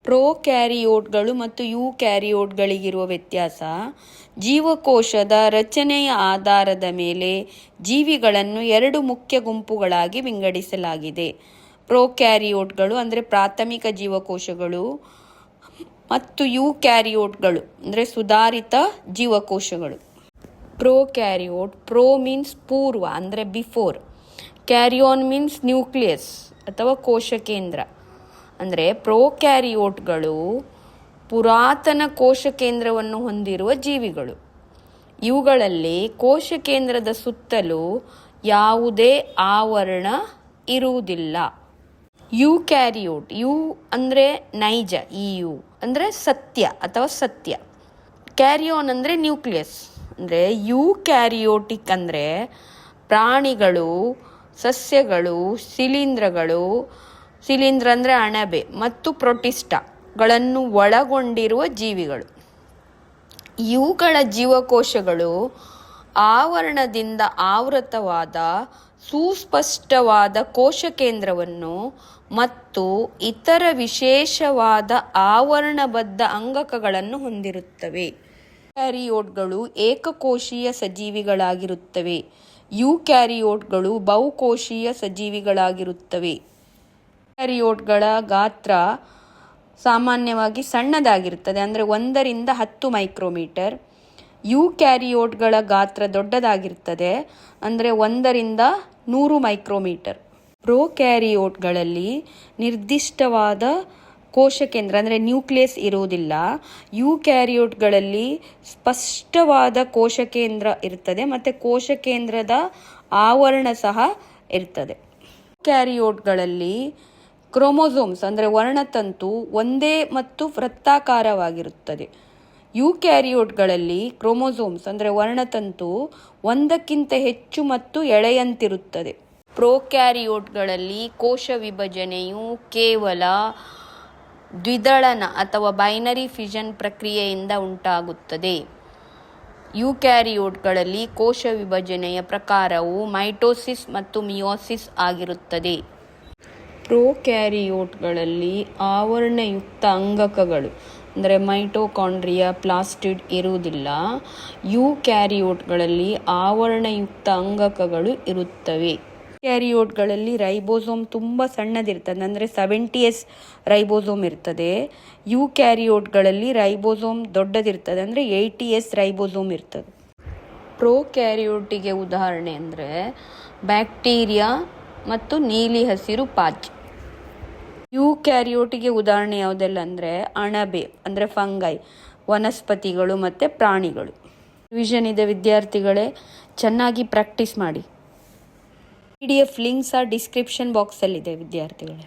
ಪ್ರೊಕ್ಯಾರಿಯೋಟ್ಗಳು ಮತ್ತು ಯೂಕ್ಯಾರಿಯೋಟ್ಗಳಿಗಿರುವ ವ್ಯತ್ಯಾಸ. ಜೀವಕೋಶದ ರಚನೆಯ ಆಧಾರದ ಮೇಲೆ ಜೀವಿಗಳನ್ನು 2 ಮುಖ್ಯ ಗುಂಪುಗಳಾಗಿ ವಿಂಗಡಿಸಲಾಗಿದೆ. ಪ್ರೊಕ್ಯಾರಿಯೋಟ್ಗಳು ಅಂದರೆ ಪ್ರಾಥಮಿಕ ಜೀವಕೋಶಗಳು ಮತ್ತು ಯೂಕ್ಯಾರಿಯೋಟ್ಗಳು ಅಂದರೆ ಸುಧಾರಿತ ಜೀವಕೋಶಗಳು. ಪ್ರೊಕ್ಯಾರಿಯೋಟ್, ಪ್ರೊ ಮೀನ್ಸ್ ಪೂರ್ವ ಅಂದರೆ ಬಿಫೋರ್, ಕ್ಯಾರಿಯಾನ್ ಮೀನ್ಸ್ ನ್ಯೂಕ್ಲಿಯಸ್ ಅಥವಾ ಕೋಶ ಕೇಂದ್ರ. ಅಂದರೆ ಪ್ರೊಕ್ಯಾರಿಯೋಟ್ಗಳು ಪುರಾತನ ಕೋಶ ಕೇಂದ್ರವನ್ನು ಹೊಂದಿರುವ ಜೀವಿಗಳು. ಇವುಗಳಲ್ಲಿ ಕೋಶ ಕೇಂದ್ರದ ಸುತ್ತಲೂ ಯಾವುದೇ ಆವರಣ ಇರುವುದಿಲ್ಲ. ಯೂಕ್ಯಾರಿಯೋಟ್, ಯು ಅಂದರೆ ನೈಜ, ಯು ಅಂದರೆ ಸತ್ಯ ಅಥವಾ ಸತ್ಯ. ಕ್ಯಾರಿಯಾನ್ ಅಂದರೆ ನ್ಯೂಕ್ಲಿಯಸ್. ಅಂದರೆ ಯೂಕ್ಯಾರಿಯೋಟಿಕ್ ಅಂದರೆ ಪ್ರಾಣಿಗಳು, ಸಸ್ಯಗಳು, ಶಿಲೀಂಧ್ರ ಅಂದರೆ ಅಣಬೆ ಮತ್ತು ಪ್ರೋಟಿಸ್ಟಾಗಳನ್ನು ಒಳಗೊಂಡಿರುವ ಜೀವಿಗಳು. ಇವುಗಳ ಜೀವಕೋಶಗಳು ಆವರಣದಿಂದ ಆವೃತವಾದ ಸುಸ್ಪಷ್ಟವಾದ ಕೋಶ ಕೇಂದ್ರವನ್ನು ಮತ್ತು ಇತರ ವಿಶೇಷವಾದ ಆವರಣಬದ್ಧ ಅಂಗಕಗಳನ್ನು ಹೊಂದಿರುತ್ತವೆ. ಕ್ಯಾರಿಯೋಟ್ಗಳು ಏಕಕೋಶೀಯ ಸಜೀವಿಗಳಾಗಿರುತ್ತವೆ. ಯೂಕ್ಯಾರಿಯೋಟ್ಗಳು ಬಹುಕೋಶೀಯ ಸಜೀವಿಗಳಾಗಿರುತ್ತವೆ. ಯೂಕ್ಯಾರಿಯೋಟ್ಗಳ ಗಾತ್ರ ಸಾಮಾನ್ಯವಾಗಿ ಸಣ್ಣದಾಗಿರುತ್ತದೆ, ಅಂದರೆ 1 ರಿಂದ 10 ಮೈಕ್ರೋಮೀಟರ್. ಯೂಕ್ಯಾರಿಯೋಟ್ಗಳ ಗಾತ್ರ ದೊಡ್ಡದಾಗಿರುತ್ತದೆ, ಅಂದರೆ 1 ರಿಂದ 100 ಮೈಕ್ರೋಮೀಟರ್. ಪ್ರೊಕ್ಯಾರಿಯೋಟ್ಗಳಲ್ಲಿ ನಿರ್ದಿಷ್ಟವಾದ ಕೋಶ ಕೇಂದ್ರ ಅಂದರೆ ನ್ಯೂಕ್ಲಿಯಸ್ ಇರುವುದಿಲ್ಲ. ಯೂಕ್ಯಾರಿಯೋಟ್ಗಳಲ್ಲಿ ಸ್ಪಷ್ಟವಾದ ಕೋಶ ಕೇಂದ್ರ ಇರ್ತದೆ ಮತ್ತು ಕೋಶ ಕೇಂದ್ರದ ಆವರಣ ಸಹ ಇರ್ತದೆ. ಕ್ಯಾರಿಯೋಟ್ಗಳಲ್ಲಿ ಕ್ರೋಮೋಸೋಮ್ಸ್ ಅಂದರೆ ವರ್ಣತಂತು ಒಂದೇ ಮತ್ತು ವೃತ್ತಾಕಾರವಾಗಿರುತ್ತದೆ. ಯೂಕ್ಯಾರಿಯೋಟ್ಗಳಲ್ಲಿ ಕ್ರೋಮೋಸೋಮ್ಸ್ ಅಂದರೆ ವರ್ಣತಂತು ಒಂದಕ್ಕಿಂತ ಹೆಚ್ಚು ಮತ್ತು ಎಳೆಯಂತಿರುತ್ತದೆ. ಪ್ರೊಕ್ಯಾರಿಯೋಟ್ಗಳಲ್ಲಿ ಕೋಶ ವಿಭಜನೆಯು ಕೇವಲ ದ್ವಿದಳನ ಅಥವಾ ಬೈನರಿ ಫಿಷನ್ ಪ್ರಕ್ರಿಯೆಯಿಂದ ಉಂಟಾಗುತ್ತದೆ. ಯೂಕ್ಯಾರಿಯೋಟ್ಗಳಲ್ಲಿ ಕೋಶ ವಿಭಜನೆಯ ಪ್ರಕಾರವು ಮೈಟೋಸಿಸ್ ಮತ್ತು ಮಿಯೋಸಿಸ್ ಆಗಿರುತ್ತದೆ. ಪ್ರೊಕ್ಯಾರಿಯೋಟ್ಗಳಲ್ಲಿ ಆವರಣಯುಕ್ತ ಅಂಗಕಗಳು ಅಂದರೆ ಮೈಟೊಕಾಂಡ್ರಿಯಾ, ಪ್ಲಾಸ್ಟಿಡ್ ಇರುವುದಿಲ್ಲ. ಯೂಕ್ಯಾರಿಯೋಟ್ಗಳಲ್ಲಿ ಆವರಣಯುಕ್ತ ಅಂಗಕಗಳು ಇರುತ್ತವೆ. ಕ್ಯಾರಿಯೋಟ್ಗಳಲ್ಲಿ ರೈಬೋಸೋಮ್ ತುಂಬ ಸಣ್ಣದಿರ್ತದೆ, ಅಂದರೆ 70S ರೈಬೋಸೋಮ್ ಇರ್ತದೆ. ಯೂಕ್ಯಾರಿಯೋಟ್ಗಳಲ್ಲಿ ರೈಬೋಸೋಮ್ ದೊಡ್ಡದಿರ್ತದೆ, ಅಂದರೆ 80S ರೈಬೋಸೋಮ್ ಇರ್ತದೆ. ಪ್ರೊಕ್ಯಾರಿಯೋಟಿಗೆ ಉದಾಹರಣೆ ಅಂದರೆ ಬ್ಯಾಕ್ಟೀರಿಯಾ ಮತ್ತು ನೀಲಿ ಹಸಿರು ಪಾಚಿ. ಯೂಕ್ಯಾರಿಯೋಟಿಗೆ ಉದಾಹರಣೆ ಯಾವುದೆಲ್ಲ ಅಂದರೆ ಅಣಬೆ ಅಂದರೆ ಫಂಗೈ, ವನಸ್ಪತಿಗಳು ಮತ್ತು ಪ್ರಾಣಿಗಳು. ರಿವಿಷನ್ ಇದೆ ವಿದ್ಯಾರ್ಥಿಗಳೇ, ಚೆನ್ನಾಗಿ ಪ್ರಾಕ್ಟೀಸ್ ಮಾಡಿ. PDF ಲಿಂಕ್ಸ್ ಡಿಸ್ಕ್ರಿಪ್ಷನ್ ಬಾಕ್ಸಲ್ಲಿದೆ ವಿದ್ಯಾರ್ಥಿಗಳೇ.